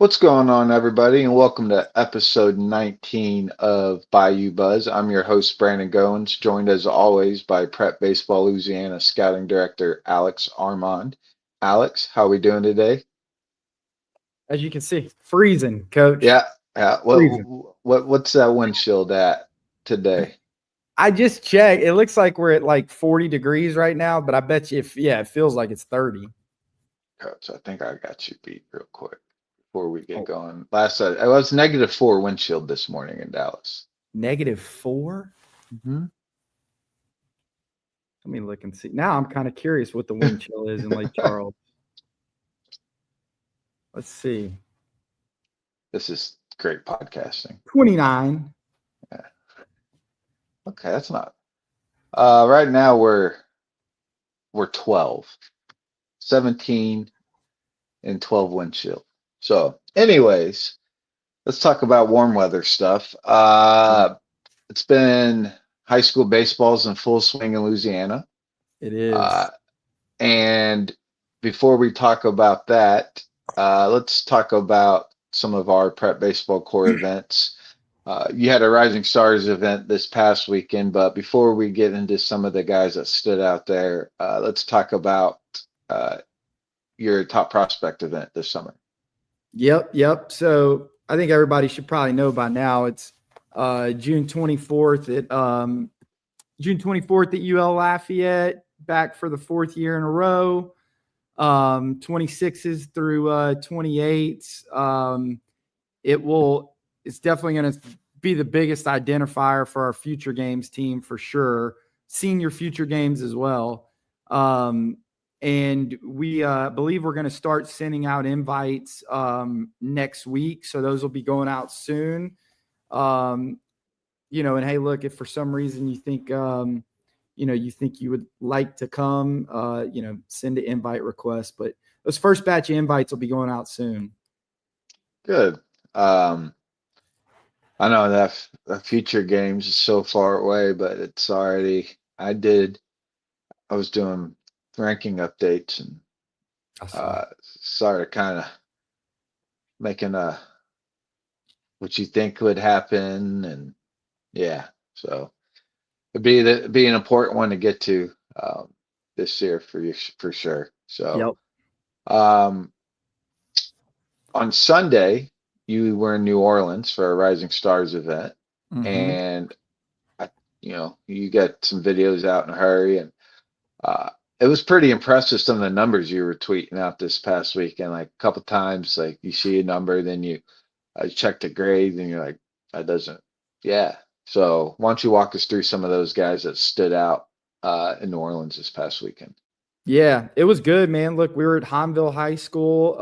What's going on, everybody, and welcome to episode 19 of Bayou Buzz. I'm your host, Brandon Gowins, joined as always by Prep Baseball Louisiana Scouting Director Alex Armand. Alex, how are we doing today? As you can see, freezing, coach. Yeah, yeah. Freezing. What's that wind chill at today? I just checked. It looks like we're at like 40 degrees right now, but I bet you it feels like it's 30. Coach, I think I got you beat real quick before we get Oh, going. It was -4 wind chill this morning in Dallas. -4? Mhm. Let me look and see. Now I'm kind of curious what the wind chill is in Lake Charles. Let's see. This is great podcasting. 29. Yeah. Okay, that's not. Right now we're 12, 17, and 12 wind chill. So, anyways, let's talk about warm weather stuff. It's been high school baseball's in full swing in Louisiana. It Uh, is. and before we talk about that, let's talk about some of our prep baseball core events. You had a Rising Stars event this past weekend, but before we get into some of the guys that stood out there, let's talk about uh, your top prospect event this summer. Yep. So I think everybody should probably know by now. It's June 24th at UL Lafayette, back for the fourth year in a row. 26s through 28s. It's definitely going to be the biggest identifier for our future games team for sure. Senior future games as well. And we believe we're going to start sending out invites next week. So those will be going out soon. And hey, look, if for some reason you think, you think you would like to come, send an invite request. But those first batch of invites will be going out soon. Good. I know that future games is so far away, but it's already. I was doing ranking updates and I saw. started kind of making what you think would happen, and yeah, so it'd be an important one to get to this year for you for sure. So Yep. um, on Sunday, you were in New Orleans for a Rising Stars event, Mm-hmm. and you got some videos out in a hurry, and uh, it was pretty impressive some of the numbers you were tweeting out this past weekend. Like a couple times, like you see a number, then you check the grades, and you're like, that doesn't, yeah. So why don't you walk us through some of those guys that stood out in New Orleans this past weekend? Yeah, it was good, man. Look, we were at Hahnville High School.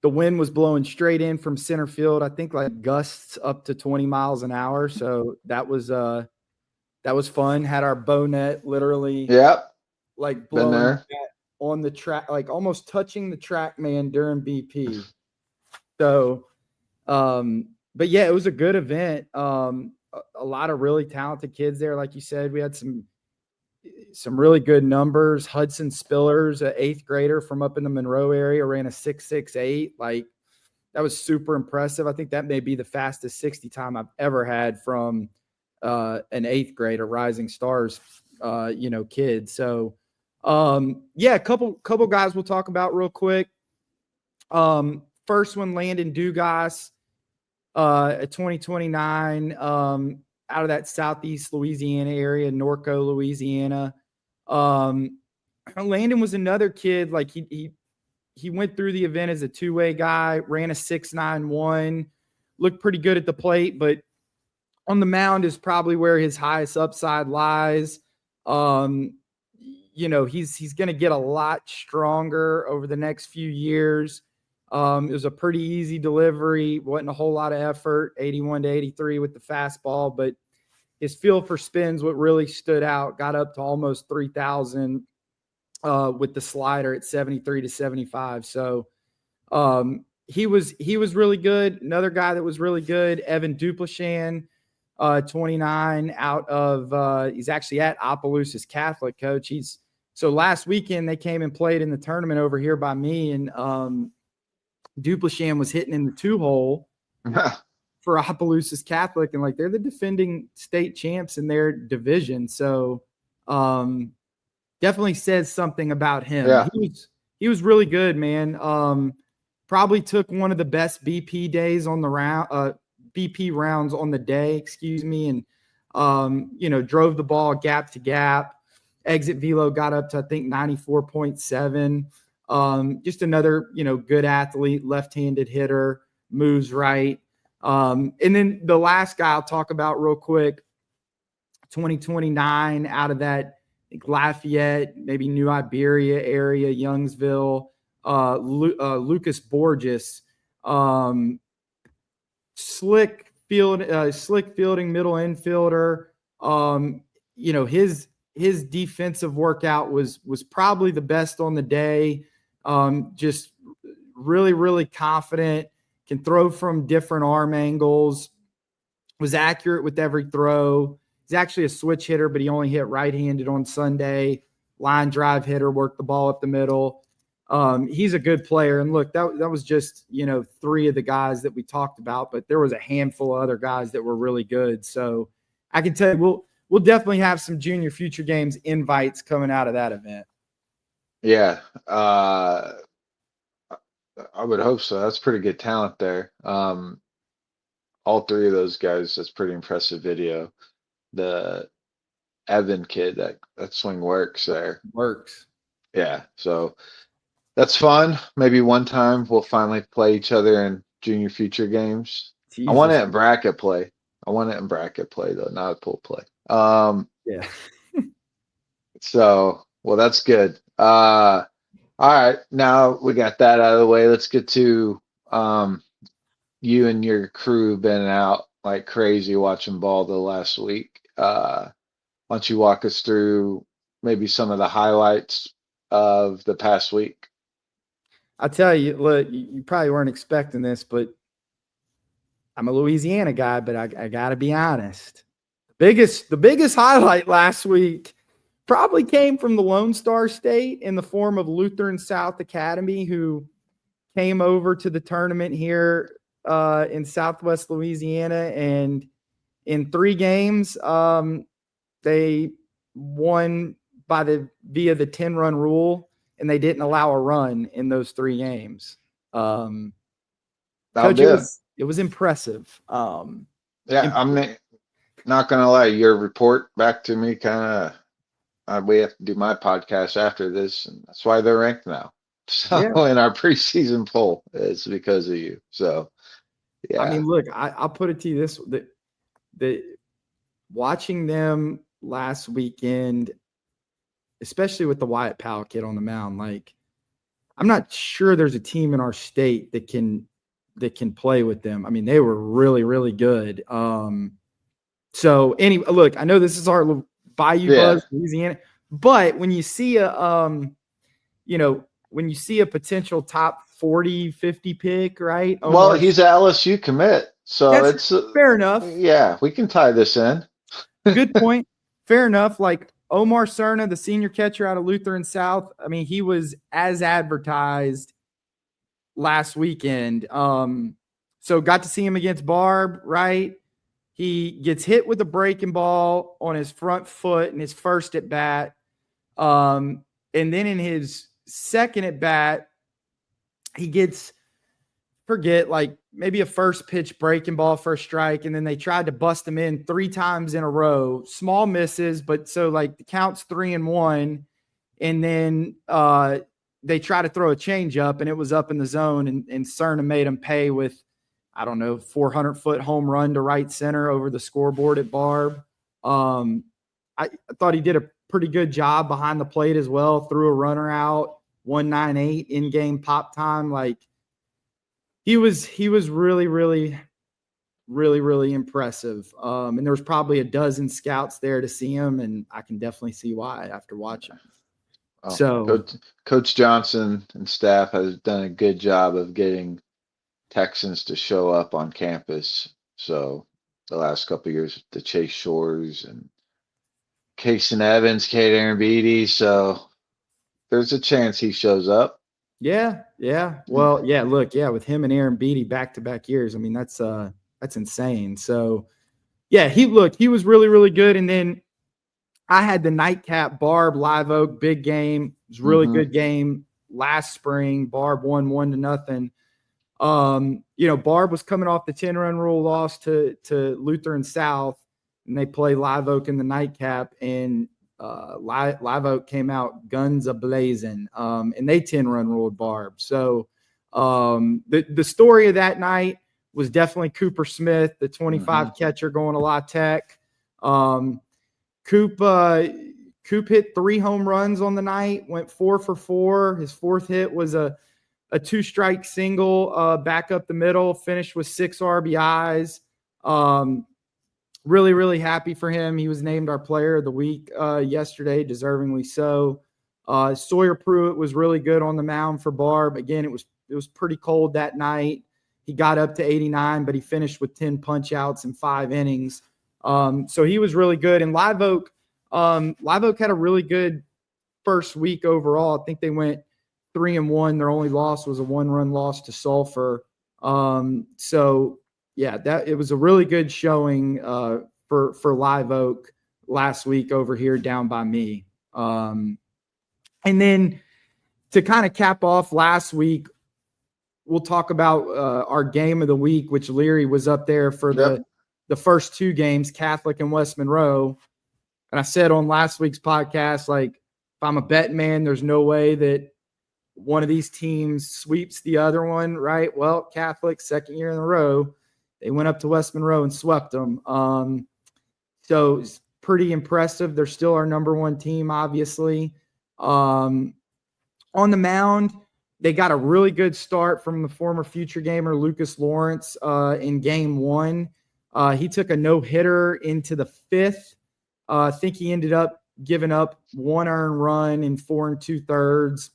The wind was blowing straight in from center field. I think like gusts up to 20 miles an hour. So that was fun. Had our bow net literally Yep, like been blowing there. on the track, like almost touching the track man during BP. So, but yeah, it was a good event. A lot of really talented kids there. Like you said, we had some really good numbers. Hudson Spillers, an eighth grader from up in the Monroe area, ran a 6.68. Like that was super impressive. I think that may be the fastest 60 time I've ever had from an eighth grader, Rising Stars, kid. So, a couple guys we'll talk about real quick. First one, Landon Dugas, at 2029, out of that Southeast Louisiana area, Norco, Louisiana. Landon was another kid, like he went through the event as a two-way guy, ran a 6.91, looked pretty good at the plate, but on the mound is probably where his highest upside lies. He's going to get a lot stronger over the next few years. It was a pretty easy delivery, wasn't a whole lot of effort, 81 to 83 with the fastball, but his feel for spins, what really stood out, got up to almost 3,000 with the slider at 73 to 75. So he was really good. Another guy that was really good, Evan Duplashan, 29, out of he's actually at Opelousas Catholic, coach. So last weekend they came and played in the tournament over here by me, and Duplasham was hitting in the 2-hole for Opelousas Catholic, and like they're the defending state champs in their division. So definitely says something about him. Yeah. He was really good, man. Probably took one of the best BP days on the round, BP rounds on the day, excuse me, and drove the ball gap to gap. Exit velo got up to I think 94.7. Just another good athlete, left-handed hitter, moves right. And then the last guy I'll talk about real quick, 2029 out of that Lafayette, maybe New Iberia area, Youngsville, Lucas Borges, slick fielding middle infielder. His defensive workout was probably the best on the day. Just really, really confident, can throw from different arm angles, was accurate with every throw. He's actually a switch hitter, but he only hit right-handed on Sunday. Line drive hitter, worked the ball up the middle. He's a good player. And look, that was just, 3 of the guys that we talked about, but there was a handful of other guys that were really good. So I can tell you, we'll definitely have some junior future games invites coming out of that event. Yeah. I would hope so. That's pretty good talent there. All 3 of those guys, that's pretty impressive video. The Evan kid, that swing works there. Works. Yeah. So that's fun. Maybe one time we'll finally play each other in junior future games. Jesus. I want it in bracket play. Though, not a pool play. Yeah. So, well, that's good. All right. Now we got that out of the way. Let's get to you and your crew been out like crazy watching ball the last week. Why don't you walk us through maybe some of the highlights of the past week? I'll tell you, look, you probably weren't expecting this, but I'm a Louisiana guy, but I got to be honest. The biggest highlight last week probably came from the Lone Star State in the form of Lutheran South Academy, who came over to the tournament here in Southwest Louisiana. And in 3 games, they won via the 10-run rule, and they didn't allow a run in those 3 games. Coach, it was impressive. I'm not gonna lie. Your report back to me kind of. We have to do my podcast after this, and that's why they're ranked now. So in our preseason poll, it's because of you. So yeah. I mean, look, I'll put it to you this: that watching them last weekend, especially with the Wyatt Powell kid on the mound, like I'm not sure there's a team in our state that can play with them. I mean, they were really, really good. So anyway, look, I know this is our Bayou Buzz, Louisiana, but when you see a potential top 40, 50 pick, right? Well, he's an LSU commit, so it's fair enough. Yeah, we can tie this in. Good point. Fair enough. Like Omar Cerna, the senior catcher out of Lutheran South. I mean, he was as advertised last weekend. So got to see him against Barb, right? He gets hit with a breaking ball on his front foot in his first at bat. And then in his second at bat, he gets, like maybe a first pitch breaking ball for a strike. And then they tried to bust him in 3 times in a row, small misses. But so like the count's 3-1. And then they try to throw a change up and it was up in the zone, and Cerna made him pay with, 400-foot home run to right center over the scoreboard at Barb. I thought he did a pretty good job behind the plate as well. Threw a runner out, 198 in-game pop time. Like he was really, really, really, really impressive. And there was probably a dozen scouts there to see him, and I can definitely see why after watching. Oh, so Coach Johnson and staff has done a good job of getting Texans to show up on campus. So the last couple of years, the Chase Shores and Casey Evans, Kate Aaron Beatty. So there's a chance he shows up. Yeah, yeah. Well, yeah, look, yeah, with him and Aaron Beatty back-to-back years, I mean, that's insane. So, yeah, he was really, really good. And then I had the nightcap Barb Live Oak big game. It was a really Mm-hmm. good game last spring. Barb won 1-0. Barb was coming off the 10-run rule loss to Lutheran South, and they play Live Oak in the nightcap, and Live Oak came out guns a blazing, and they 10-run ruled Barb. So the story of that night was definitely Cooper Smith, the 25 Mm-hmm. catcher going to La Tech. Coop hit 3 home runs on the night, went 4 for 4. His fourth hit was a 2-strike single, back up the middle, finished with 6 RBIs. Really, really happy for him. He was named our player of the week yesterday, deservingly so. Sawyer Pruitt was really good on the mound for Barb. Again, it was pretty cold that night. He got up to 89, but he finished with 10 punch outs in 5 innings. So he was really good. And Live Oak had a really good first week overall. I think they went 3-1. Their only loss was a 1-run loss to Sulphur. So yeah, it was a really good showing for Live Oak last week over here down by me. And then to kind of cap off last week, we'll talk about our game of the week, which Leary was up there for the first 2 games, Catholic and West Monroe. And I said on last week's podcast, like, if I'm a bet man, there's no way that one of these teams sweeps the other one, right? Well, Catholic, second year in a row, they went up to West Monroe and swept them. So it's pretty impressive. They're still our number 1 team, obviously. On the mound, they got a really good start from the former future gamer Lucas Lawrence in game 1. He took a no-hitter into the 5th. I think he ended up giving up 1 earned run in 4 2/3.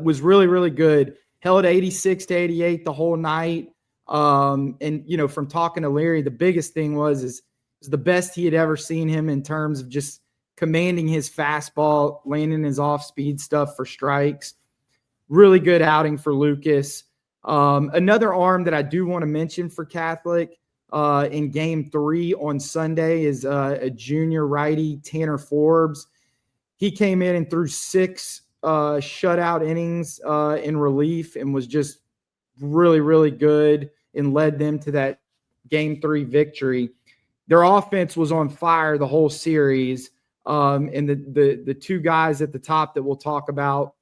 Was really, really good. Held 86-88 the whole night. And from talking to Larry, the biggest thing was the best he had ever seen him in terms of just commanding his fastball, landing his off-speed stuff for strikes. Really good outing for Lucas. Another arm that I do want to mention for Catholic in game 3 on Sunday is a junior righty, Tanner Forbes. He came in and threw 6 shutout innings in relief and was just really, really good and led them to that game 3 victory. Their offense was on fire the whole series. And the 2 guys at the top that we'll talk about,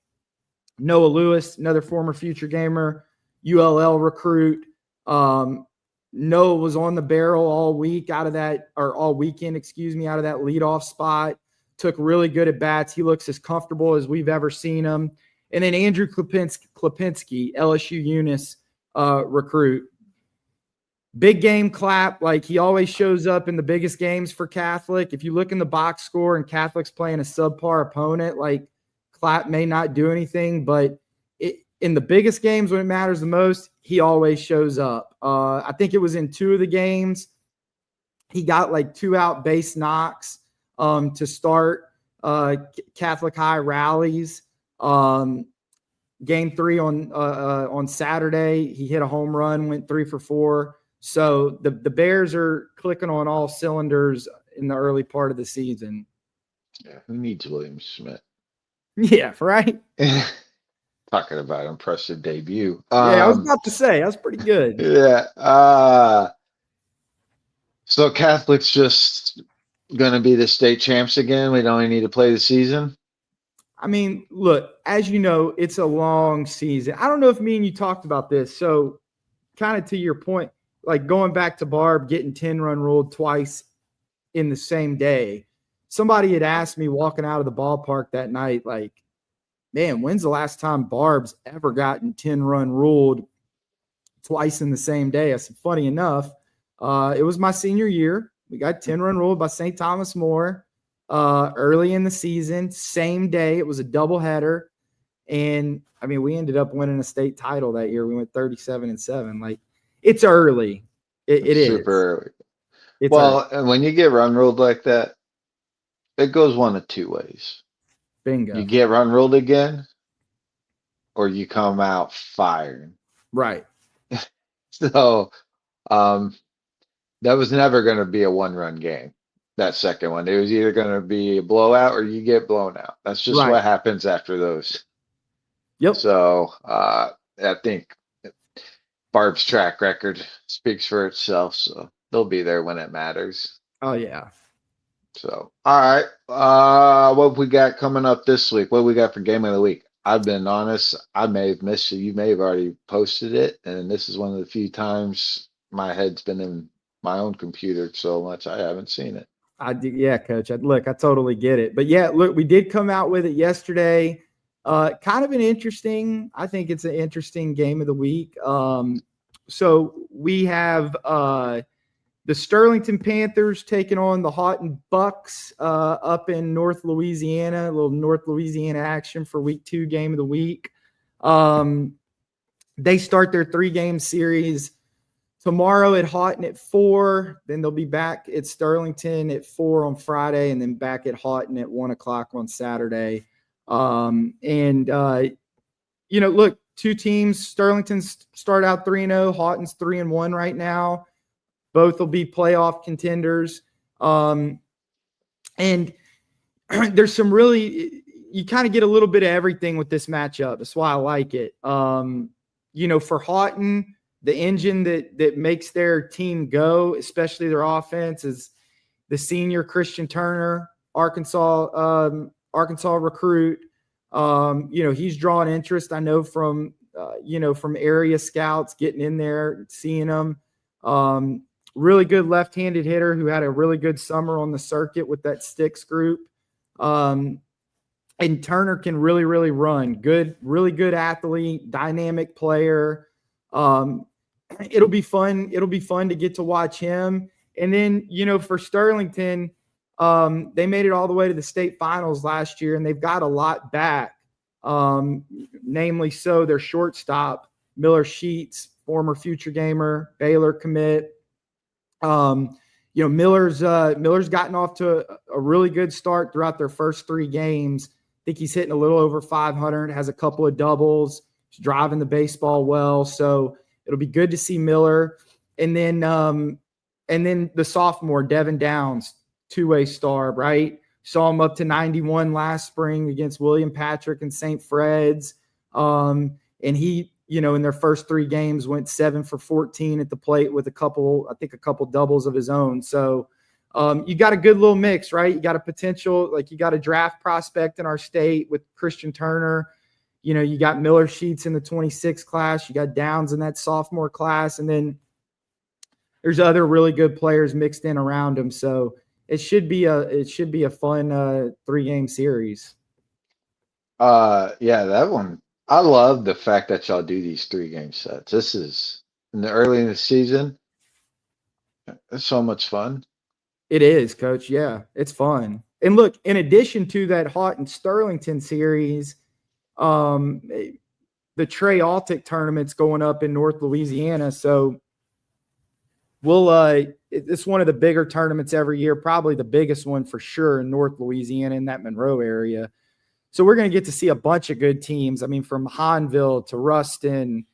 Noah Lewis, another former future gamer, ULL recruit. Noah was on the barrel all weekend, out of that leadoff spot. Took really good at bats. He looks as comfortable as we've ever seen him. And then Andrew Klipinski, LSU Eunice recruit. Big game clap. Like, he always shows up in the biggest games for Catholic. If you look in the box score and Catholic's playing a subpar opponent, like, Clap may not do anything, but in the biggest games when it matters the most, he always shows up. I think it was in 2 of the games. He got like 2 out base knocks to start Catholic High rallies. Game 3 on Saturday, he hit a home run, went 3 for 4. So the Bears are clicking on all cylinders in the early part of the season. Yeah, who needs William Smith? Yeah, right. Talking about impressive debut. Yeah, I was about to say that's pretty good. Yeah. So Catholic's just going to be the state champs again. We don't even need to play the season. I mean, look, as you know, it's a long season. I don't know if me and you talked about this. So, kind of to your point, like going back to Barb getting 10-run ruled twice in the same day. Somebody had asked me walking out of the ballpark that night, like, man, when's the last time Barb's ever gotten 10-run ruled twice in the same day? I said, funny enough, it was my senior year. We got 10-run ruled by St. Thomas More early in the season, same day. It was a doubleheader. And, I mean, we ended up winning a state title that year. We went 37-7. Like, it's early. It is. Super early. It's well, early. And when you get run ruled like that, it goes one of 2 ways. Bingo. You get run ruled again, or you come out firing. Right. So um, that was never going to be a one-run game. That second one, it was either going to be a blowout or you get blown out. That's just Right. what happens after those. Yep. So I think Barb's track record speaks for itself. So they'll be there when it matters. Oh yeah. So, all right. What we got coming up this week? What we got for game of the week? I've been honest. I may have missed it. You may have already posted it, and this is one of the few times my head's been in my own computer so much I haven't seen it. I did, yeah, coach. Look, I totally get it. But yeah, look, we did come out with it yesterday. Kind of an interesting, I think it's an interesting game of the week. So we have the Sterlington Panthers taking on the Houghton Bucks up in North Louisiana, a little North Louisiana action for week 2 game of the week. They start their 3-game series tomorrow at Houghton at 4. Then they'll be back at Sterlington at 4 on Friday, and then back at Houghton at 1 o'clock on Saturday. Look, 2 teams. Sterlington start out 3-0. Houghton's 3-1 right now. Both will be playoff contenders. And there's some really, you kind of get a little bit of everything with this matchup. That's why I like it. For Houghton, the engine that makes their team go, especially their offense, is the senior Christian Turner, Arkansas recruit. He's drawing interest. I know from area scouts getting in there, seeing him. Really good left-handed hitter who had a really good summer on the circuit with that Sticks group. And Turner can really, really run. Really good athlete, dynamic player. It'll be fun. It'll be fun to get to watch him. And then, for Sterlington, they made it all the way to the state finals last year, and they've got a lot back. Namely so their shortstop, Miller Sheets, former Future Gamer, Baylor commit. Miller's gotten off to a really good start throughout their first 3 games. I think he's hitting a little over 500, has a couple of doubles, he's driving the baseball well. So it'll be good to see Miller. And then the sophomore, Devin Downs, 2-way star, right? Saw him up to 91 last spring against William Patrick and St. Fred's. And he, in their first 3 games went 7 for 14 at the plate with a couple doubles of his own. So you got a good little mix, right? You got a potential, you got a draft prospect in our state with Christian Turner. You got Miller Sheets in the 26 class. You got Downs in that sophomore class. And then there's other really good players mixed in around him. So it should be a fun 3-game series. Yeah, that one. I love the fact that y'all do these 3-game sets. This is early in the season. It's so much fun. It is, Coach. Yeah, it's fun. And look, in addition to that Houghton Sterlington series, the Trey Altic tournament's going up in North Louisiana. So it's one of the bigger tournaments every year, probably the biggest one for sure in North Louisiana in that Monroe area. So we're going to get to see a bunch of good teams. I mean, from Hahnville to Ruston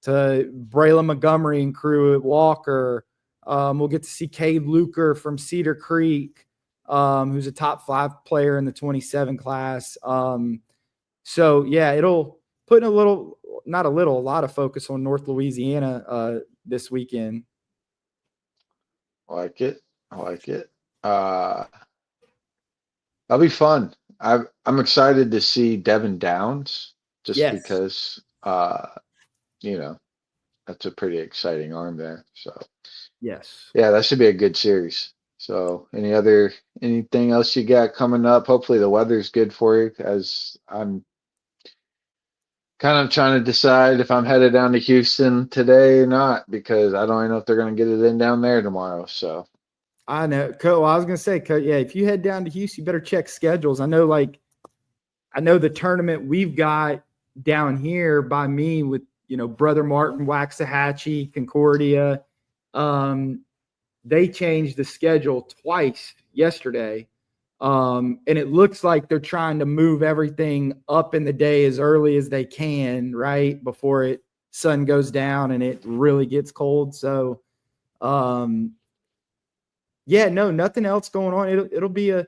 to Braylon Montgomery and crew at Walker. We'll get to see Cade Luker from Cedar Creek, who's a top 5 player in the 27 class. So yeah, it'll put a lot of focus on North Louisiana this weekend. I like it. That'll be fun. I'm excited to see Devin Downs just because that's a pretty exciting arm there. So yes. Yeah, that should be a good series. So anything else you got coming up? Hopefully the weather's good for you, as I'm kind of trying to decide if I'm headed down to Houston today or not, because I don't even know if they're going to get it in down there tomorrow. So I know. Well, I was going to say, yeah, if you head down to Houston, you better check schedules. I know the tournament we've got down here by me with, Brother Martin, Waxahachie, Concordia. They changed the schedule twice yesterday. And it looks like they're trying to move everything up in the day as early as they can, right? Before sun goes down and it really gets cold. So, yeah, no, nothing else going on. It'll be a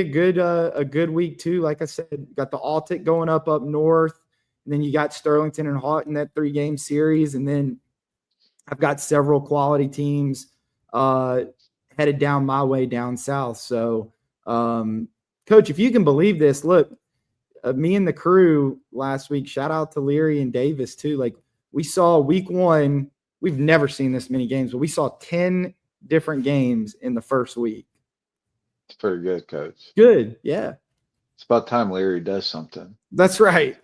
good week too. Like I said, got the Altic going up north, and then you got Sterlington and Haught in that 3-game series, and then I've got several quality teams headed down my way down south. So, Coach, if you can believe this, look, me and the crew last week, shout out to Leary and Davis too. Like, we saw week 1, we've never seen this many games, but we saw 10 different games in the first week. It's pretty good, Coach. Good, yeah. It's about time Leary does something. That's right.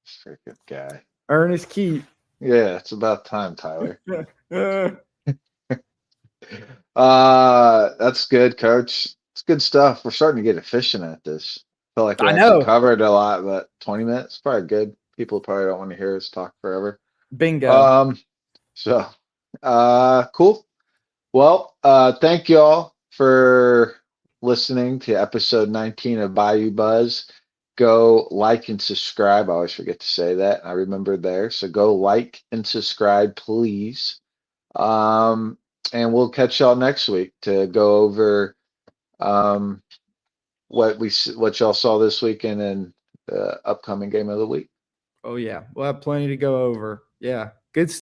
Freaking guy. Ernest Keith. Yeah, it's about time, Tyler. That's good, Coach. It's good stuff. We're starting to get efficient at this. Feel like we actually covered a lot, but 20 minutes probably good. People probably don't want to hear us talk forever. Bingo. So cool. Well, thank you all for listening to episode 19 of Bayou Buzz. Go like and subscribe. I always forget to say that. I remember there. So go like and subscribe, please. And we'll catch y'all next week to go over what y'all saw this weekend and the upcoming game of the week. Oh yeah, we'll have plenty to go over. Yeah, good stuff.